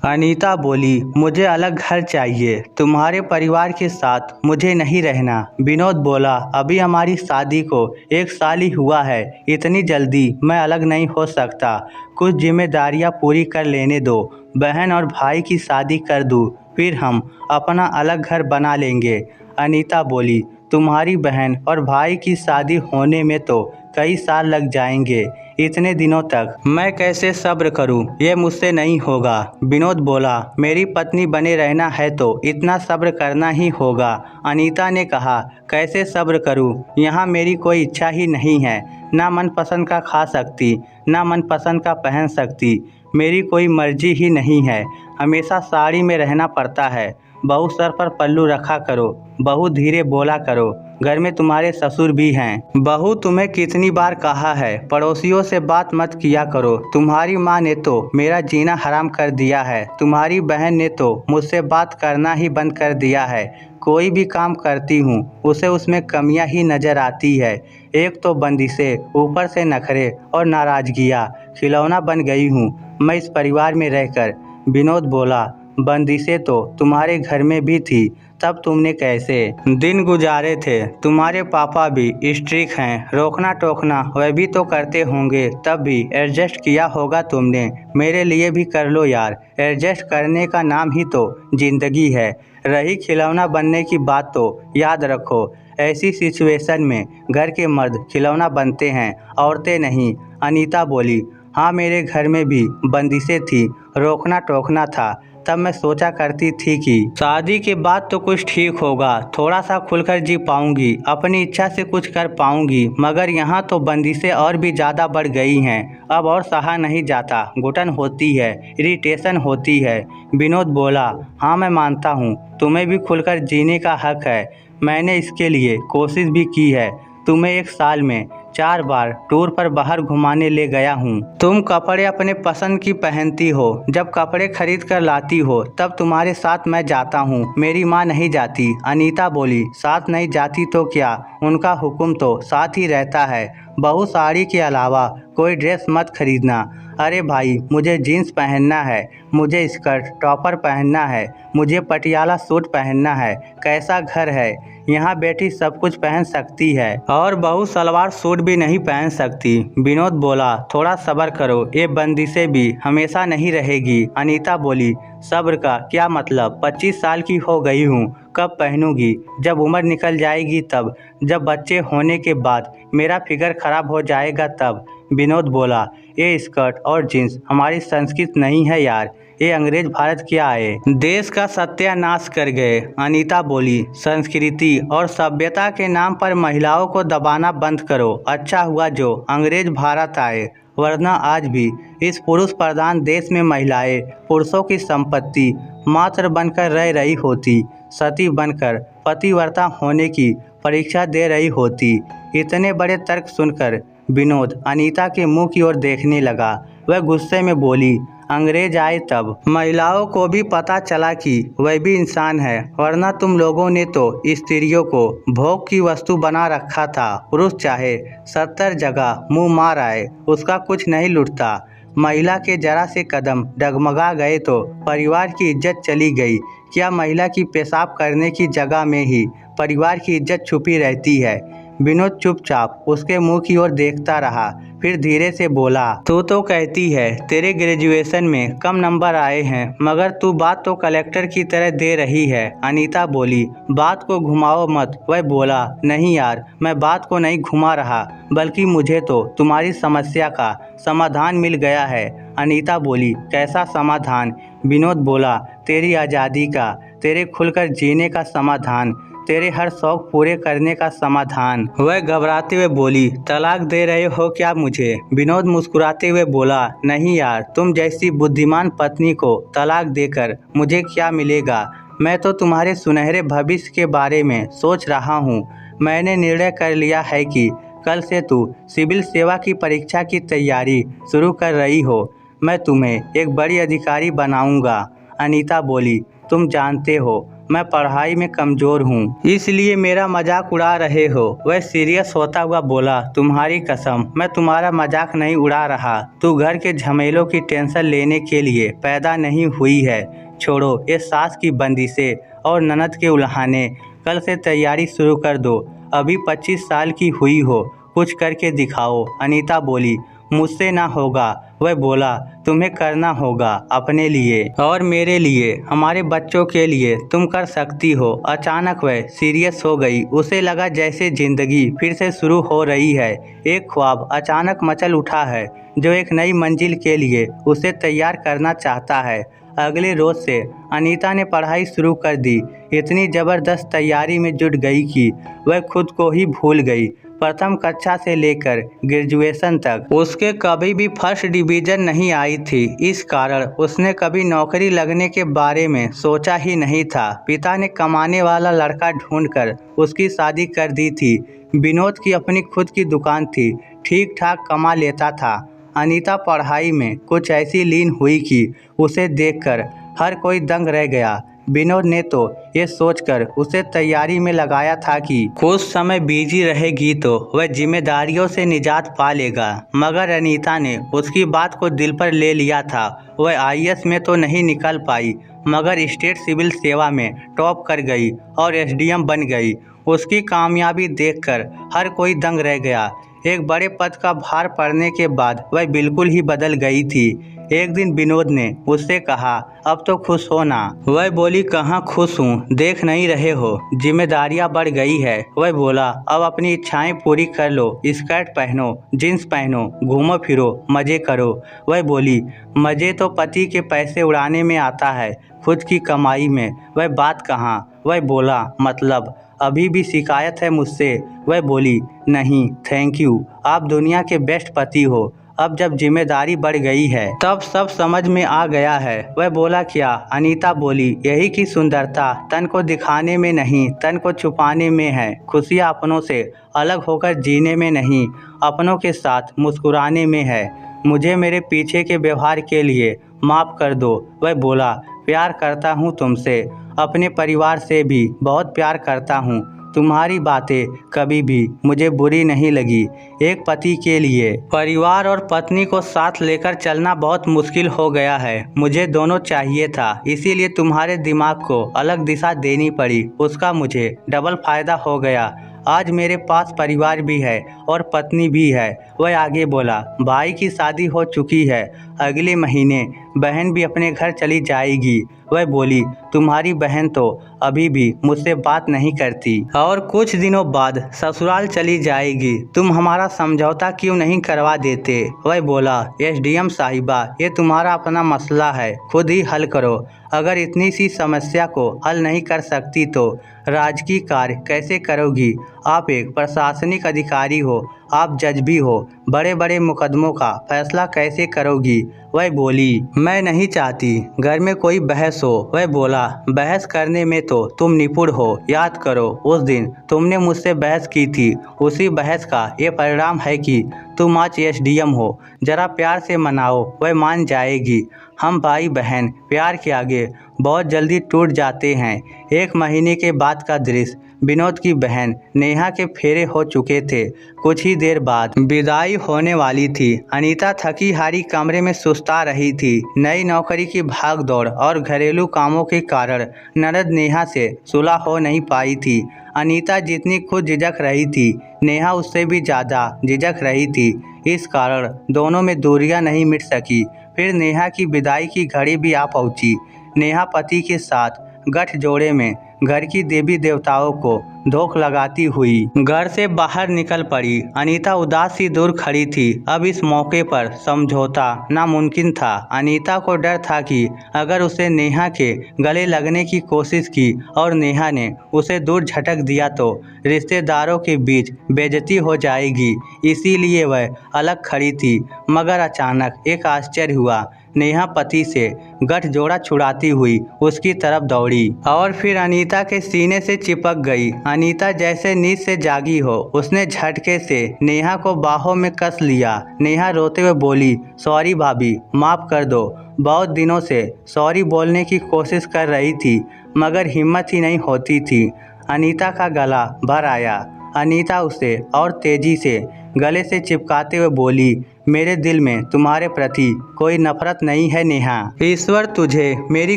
अनीता बोली, मुझे अलग घर चाहिए, तुम्हारे परिवार के साथ मुझे नहीं रहना। विनोद बोला, अभी हमारी शादी को 1 साल ही हुआ है, इतनी जल्दी मैं अलग नहीं हो सकता। कुछ जिम्मेदारियां पूरी कर लेने दो, बहन और भाई की शादी कर दूं, फिर हम अपना अलग घर बना लेंगे। अनीता बोली, तुम्हारी बहन और भाई की शादी होने में तो कई साल लग जाएंगे, इतने दिनों तक मैं कैसे सब्र करूं? ये मुझसे नहीं होगा। विनोद बोला, मेरी पत्नी बने रहना है तो इतना सब्र करना ही होगा। अनीता ने कहा, कैसे सब्र करूं? यहाँ मेरी कोई इच्छा ही नहीं है, ना मनपसंद का खा सकती, ना मनपसंद का पहन सकती, मेरी कोई मर्जी ही नहीं है। हमेशा साड़ी में रहना पड़ता है। बहू सर पर पल्लू रखा करो, बहू धीरे बोला करो, घर में तुम्हारे ससुर भी हैं। बहू तुम्हें कितनी बार कहा है पड़ोसियों से बात मत किया करो। तुम्हारी माँ ने तो मेरा जीना हराम कर दिया है, तुम्हारी बहन ने तो मुझसे बात करना ही बंद कर दिया है। कोई भी काम करती हूँ उसे उसमें कमियां ही नजर आती है। एक तो बंदिशें, ऊपर से नखरे और नाराजगियाँ, खिलौना बन गई हूँ मैं इस परिवार में रहकर। विनोद बोला, बंदिशें तो तुम्हारे घर में भी थी, तब तुमने कैसे दिन गुजारे थे? तुम्हारे पापा भी स्ट्रिक हैं, रोकना टोकना वह भी तो करते होंगे, तब भी एडजस्ट किया होगा तुमने। मेरे लिए भी कर लो यार, एडजस्ट करने का नाम ही तो जिंदगी है। रही खिलौना बनने की बात तो याद रखो, ऐसी सिचुएशन में घर के मर्द खिलौना बनते हैं, औरतें नहीं। अनीता बोली, हाँ मेरे घर में भी बंदिशें थी, रोकना टोकना था, तब मैं सोचा करती थी कि शादी के बाद तो कुछ ठीक होगा, थोड़ा सा खुलकर जी पाऊंगी, अपनी इच्छा से कुछ कर पाऊंगी, मगर यहाँ तो बंदिशें और भी ज़्यादा बढ़ गई हैं। अब और सहा नहीं जाता, घुटन होती है, इरिटेशन होती है। विनोद बोला, हाँ मैं मानता हूँ, तुम्हें भी खुलकर जीने का हक है, मैंने इसके लिए कोशिश भी की है। तुम्हें 1 साल में 4 बार टूर पर बाहर घुमाने ले गया हूँ। तुम कपड़े अपने पसंद की पहनती हो, जब कपड़े खरीद कर लाती हो तब तुम्हारे साथ मैं जाता हूँ, मेरी माँ नहीं जाती। अनीता बोली, साथ नहीं जाती तो क्या, उनका हुक्म तो साथ ही रहता है। बहू साड़ी के अलावा कोई ड्रेस मत खरीदना। अरे भाई, मुझे जीन्स पहनना है, मुझे स्कर्ट टॉपर पहनना है, मुझे पटियाला सूट पहनना है। कैसा घर है, यहाँ बेटी सब कुछ पहन सकती है और बहू सलवार सूट भी नहीं पहन सकती। विनोद बोला, थोड़ा सब्र करो, ये बंदिशें भी हमेशा नहीं रहेगी। अनीता बोली, सब्र का क्या मतलब, 25 साल की हो गई हूँ, कब पहनूंगी? जब उम्र निकल जाएगी तब, जब बच्चे होने के बाद मेरा फिगर खराब हो जाएगा तब। विनोद बोला, ये स्कर्ट और जीन्स हमारी संस्कृति नहीं है यार, ये अंग्रेज भारत क्या आए, देश का सत्यानाश कर गए। अनीता बोली, संस्कृति और सभ्यता के नाम पर महिलाओं को दबाना बंद करो। अच्छा हुआ जो अंग्रेज भारत आए, वरना आज भी इस पुरुष प्रधान देश में महिलाएं पुरुषों की संपत्ति मात्र बनकर रह रही होती, सती बनकर पतिव्रता होने की परीक्षा दे रही होती। इतने बड़े तर्क सुनकर विनोद अनीता के मुंह की ओर देखने लगा। वह गुस्से में बोली, अंग्रेज आए तब महिलाओं को भी पता चला कि वह भी इंसान है, वरना तुम लोगों ने तो स्त्रियों को भोग की वस्तु बना रखा था। पुरुष चाहे 70 जगह मुंह मार आए, उसका कुछ नहीं लुटता। महिला के जरा से कदम डगमगा गए तो परिवार की इज्जत चली गई। क्या महिला की पेशाब करने की जगह में ही परिवार की इज्जत छुपी रहती है? विनोद चुपचाप उसके मुंह की ओर देखता रहा, फिर धीरे से बोला, तू तो कहती है तेरे ग्रेजुएशन में कम नंबर आए हैं, मगर तू बात तो कलेक्टर की तरह दे रही है। अनीता बोली, बात को घुमाओ मत। वह बोला, नहीं यार, मैं बात को नहीं घुमा रहा, बल्कि मुझे तो तुम्हारी समस्या का समाधान मिल गया है। अनीता बोली, कैसा समाधान? विनोद बोला, तेरी आज़ादी का, तेरे खुलकर जीने का समाधान, तेरे हर शौक पूरे करने का समाधान। वह घबराते हुए बोली, तलाक दे रहे हो क्या मुझे? विनोद मुस्कुराते हुए बोला, नहीं यार, तुम जैसी बुद्धिमान पत्नी को तलाक देकर मुझे क्या मिलेगा? मैं तो तुम्हारे सुनहरे भविष्य के बारे में सोच रहा हूँ। मैंने निर्णय कर लिया है कि कल से तू सिविल सेवा की परीक्षा की तैयारी शुरू कर रही हो। मैं तुम्हें एक बड़ी अधिकारी बनाऊंगा। अनीता बोली, तुम जानते हो मैं पढ़ाई में कमज़ोर हूँ, इसलिए मेरा मजाक उड़ा रहे हो। वह सीरियस होता हुआ बोला, तुम्हारी कसम, मैं तुम्हारा मजाक नहीं उड़ा रहा। तू घर के झमेलों की टेंशन लेने के लिए पैदा नहीं हुई है। छोड़ो ये सास की बंदिशें और ननद के उल्हाने। कल से तैयारी शुरू कर दो। अभी 25 साल की हुई हो, कुछ करके दिखाओ। अनीता बोली, मुझसे ना होगा। वह बोला, तुम्हें करना होगा, अपने लिए और मेरे लिए, हमारे बच्चों के लिए तुम कर सकती हो। अचानक वह सीरियस हो गई। उसे लगा जैसे जिंदगी फिर से शुरू हो रही है। एक ख्वाब अचानक मचल उठा है जो एक नई मंजिल के लिए उसे तैयार करना चाहता है। अगले रोज से अनीता ने पढ़ाई शुरू कर दी। इतनी ज़बरदस्त तैयारी में जुट गई कि वह खुद को ही भूल गई। प्रथम कक्षा से लेकर ग्रेजुएशन तक उसके कभी भी फर्स्ट डिवीज़न नहीं आई थी। इस कारण उसने कभी नौकरी लगने के बारे में सोचा ही नहीं था। पिता ने कमाने वाला लड़का ढूंढकर उसकी शादी कर दी थी। विनोद की अपनी खुद की दुकान थी, ठीक ठाक कमा लेता था। अनीता पढ़ाई में कुछ ऐसी लीन हुई कि उसे देखकर हर कोई दंग रह गया। विनोद ने तो ये सोचकर उसे तैयारी में लगाया था कि कुछ समय बिजी रहेगी तो वह जिम्मेदारियों से निजात पा लेगा, मगर अनीता ने उसकी बात को दिल पर ले लिया था। वह आईएएस में तो नहीं निकल पाई, मगर स्टेट सिविल सेवा में टॉप कर गई और एसडीएम बन गई। उसकी कामयाबी देखकर हर कोई दंग रह गया। एक बड़े पद का भार पड़ने के बाद वह बिल्कुल ही बदल गई थी। एक दिन विनोद ने उससे कहा, अब तो खुश हो ना। वह बोली, कहाँ खुश हूँ, देख नहीं रहे हो, जिम्मेदारियाँ बढ़ गई है। वह बोला, अब अपनी इच्छाएं पूरी कर लो, स्कर्ट पहनो, जींस पहनो, घूमो फिरो, मज़े करो। वह बोली, मज़े तो पति के पैसे उड़ाने में आता है, खुद की कमाई में वह बात कहाँ। वह बोला, मतलब अभी भी शिकायत है मुझसे। वह बोली, नहीं थैंक यू, आप दुनिया के बेस्ट पति हो। अब जब जिम्मेदारी बढ़ गई है तब सब समझ में आ गया है। वह बोला, क्या? अनीता बोली, यही की सुंदरता तन को दिखाने में नहीं, तन को छुपाने में है। खुशियाँ अपनों से अलग होकर जीने में नहीं, अपनों के साथ मुस्कुराने में है। मुझे मेरे पीछे के व्यवहार के लिए माफ़ कर दो। वह बोला, प्यार करता हूँ तुमसे, अपने परिवार से भी बहुत प्यार करता हूँ। तुम्हारी बातें कभी भी मुझे बुरी नहीं लगी। एक पति के लिए परिवार और पत्नी को साथ लेकर चलना बहुत मुश्किल हो गया है। मुझे दोनों चाहिए था, इसीलिए तुम्हारे दिमाग को अलग दिशा देनी पड़ी। उसका मुझे डबल फायदा हो गया। आज मेरे पास परिवार भी है और पत्नी भी है। वह आगे बोला, भाई की शादी हो चुकी है, अगले महीने बहन भी अपने घर चली जाएगी। वह बोली, तुम्हारी बहन तो अभी भी मुझसे बात नहीं करती और कुछ दिनों बाद ससुराल चली जाएगी। तुम हमारा समझौता क्यों नहीं करवा देते? वह बोला, एसडीएम साहिबा, ये तुम्हारा अपना मसला है, खुद ही हल करो। अगर इतनी सी समस्या को हल नहीं कर सकती तो राजकीय कार्य कैसे करोगी? आप एक प्रशासनिक अधिकारी हो, आप जज भी हो, बड़े बड़े मुकदमों का फैसला कैसे करोगी? वह बोली, मैं नहीं चाहती घर में कोई बहस हो। वह बोला, बहस करने में तो तुम निपुण हो, याद करो उस दिन तुमने मुझसे बहस की थी, उसी बहस का ये परिणाम है कि तुम आज एसडीएम हो। जरा प्यार से मनाओ, वह मान जाएगी। हम भाई बहन प्यार के आगे बहुत जल्दी टूट जाते हैं। एक महीने के बाद का दृश्य, विनोद की बहन नेहा के फेरे हो चुके थे। कुछ ही देर बाद विदाई होने वाली थी। अनीता थकी हारी कमरे में सुस्ता रही थी। नई नौकरी की भागदौड़ और घरेलू कामों के कारण ननद नेहा से सुलह हो नहीं पाई थी। अनीता जितनी खुद झिझक रही थी, नेहा उससे भी ज़्यादा झिझक रही थी। इस कारण दोनों में दूरियां नहीं मिट सकी। फिर नेहा की विदाई की घड़ी भी आ पहुंची। नेहा पति के साथ गठजोड़े में घर की देवी देवताओं को धोख लगाती हुई घर से बाहर निकल पड़ी। अनीता उदास सी दूर खड़ी थी। अब इस मौके पर समझौता नामुमकिन था। अनीता को डर था कि अगर उसे नेहा के गले लगने की कोशिश की और नेहा ने उसे दूर झटक दिया तो रिश्तेदारों के बीच बेइज्जती हो जाएगी। इसीलिए वह अलग खड़ी थी। मगर अचानक एक आश्चर्य हुआ। नेहा पति से गठजोड़ा छुड़ाती हुई उसकी तरफ दौड़ी और फिर अनीता के सीने से चिपक गई। अनीता जैसे नींद से जागी हो, उसने झटके से नेहा को बाहों में कस लिया। नेहा रोते हुए बोली, सॉरी भाभी, माफ़ कर दो, बहुत दिनों से सॉरी बोलने की कोशिश कर रही थी मगर हिम्मत ही नहीं होती थी। अनीता का गला भर आया। अनीता उसे और तेजी से गले से चिपकाते हुए बोली, मेरे दिल में तुम्हारे प्रति कोई नफरत नहीं है नेहा। ईश्वर तुझे मेरी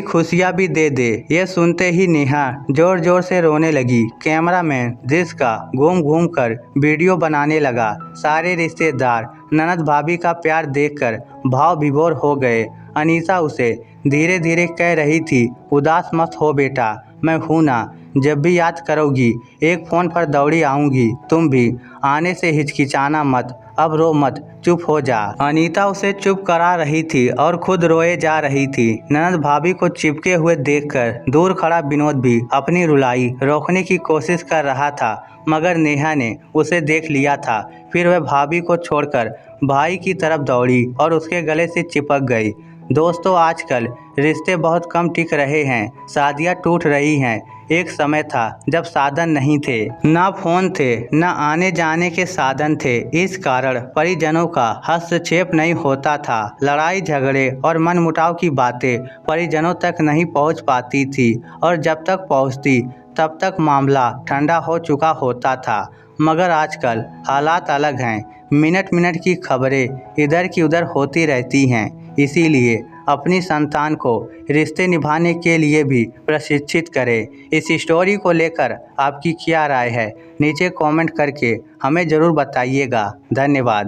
खुशियाँ भी दे दे। ये सुनते ही नेहा जोर जोर से रोने लगी। कैमरामैन दृश्य का घूम घूम कर वीडियो बनाने लगा। सारे रिश्तेदार ननद भाभी का प्यार देखकर भाव विभोर हो गए। अनीता उसे धीरे धीरे कह रही थी, उदास मत हो बेटा, मैं हूँ ना, जब भी याद करोगी एक फ़ोन पर दौड़ी आऊँगी। तुम भी आने से हिचकिचाना मत, अब रो मत, चुप हो जा। अनीता उसे चुप करा रही थी और खुद रोए जा रही थी। ननद भाभी को चिपके हुए देखकर दूर खड़ा विनोद भी अपनी रुलाई रोकने की कोशिश कर रहा था, मगर नेहा ने उसे देख लिया था। फिर वह भाभी को छोड़कर भाई की तरफ दौड़ी और उसके गले से चिपक गई। दोस्तों, आजकल रिश्ते बहुत कम टिक रहे हैं, शादियां टूट रही हैं। एक समय था जब साधन नहीं थे, ना फोन थे, ना आने जाने के साधन थे। इस कारण परिजनों का हस्तक्षेप नहीं होता था। लड़ाई झगड़े और मनमुटाव की बातें परिजनों तक नहीं पहुंच पाती थी, और जब तक पहुंचती तब तक मामला ठंडा हो चुका होता था। मगर आजकल हालात अलग हैं। मिनट मिनट की खबरें इधर की उधर होती रहती हैं। इसीलिए अपनी संतान को रिश्ते निभाने के लिए भी प्रशिक्षित करें। इस स्टोरी को लेकर आपकी क्या राय है, नीचे कमेंट करके हमें ज़रूर बताइएगा। धन्यवाद।